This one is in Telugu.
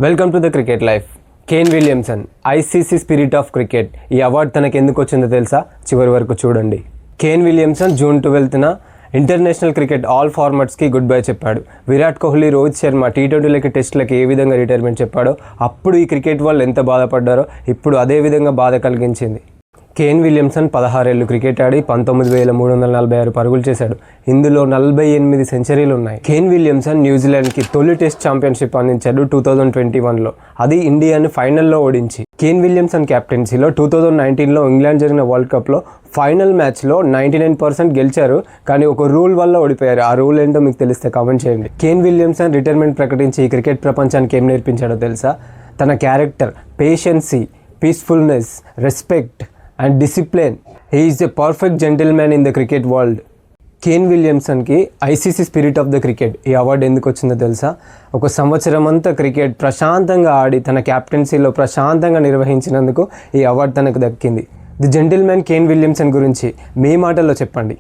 Welcome to the cricket life. Kane Williamson ICC spirit of cricket ఈ అవార్డు తనకు ఎందుకు వచ్చిందో తెలుసా? చివరి వరకు చూడండి. కేన్ విలియమ్సన్ జూన్ 12న ఇంటర్నేషనల్ క్రికెట్ ఆల్ ఫార్మాట్స్కి గుడ్ బై చెప్పాడు. విరాట్ కోహ్లీ, రోహిత్ శర్మ టీ20లకి టెస్టులకి ఏ విధంగా రిటైర్మెంట్ చెప్పాడో అప్పుడు ఈ క్రికెట్ వాళ్ళు ఎంత బాధపడ్డారో ఇప్పుడు అదే విధంగా బాధ కలిగించింది. కేన్ విలియమ్సన్ 16 ఏళ్ళు క్రికెట్ ఆడి 19,346 పరుగులు చేశాడు. ఇందులో 48 సెంచరీలు ఉన్నాయి. కేన్ విలియమ్సన్ న్యూజిలాండ్కి తొలి టెస్ట్ ఛాంపియన్షిప్ అందించాడు 2021లో. అది ఇండియాని ఫైనల్లో ఓడించి. కేన్ విలియమ్సన్ క్యాప్టెన్సీలో 2019లో ఇంగ్లాండ్ జరిగిన వరల్డ్ కప్లో ఫైనల్ మ్యాచ్లో 99% గెలిచారు, కానీ ఒక రూల్ వల్ల ఓడిపోయారు. ఆ రూల్ ఏంటో మీకు తెలిస్తే కామెంట్ చేయండి. కేన్ విలియమ్సన్ రిటైర్మెంట్ ప్రకటించి ఈ క్రికెట్ ప్రపంచానికి ఏం నేర్పించాడో తెలుసా? తన character, patience, peacefulness, respect and discipline. He is a perfect gentleman in the cricket world. Kane విలియమ్సన్కి ICC spirit of the cricket ఈ అవార్డు ఎందుకు వచ్చిందో తెలుసా? ఒక సంవత్సరం అంతా క్రికెట్ ప్రశాంతంగా ఆడి తన క్యాప్టెన్సీలో ప్రశాంతంగా నిర్వహించినందుకు ఈ అవార్డు తనకు దక్కింది. ది జెంటిల్మ్యాన్ కేన్ విలియమ్సన్ గురించి మీ మాటల్లో చెప్పండి.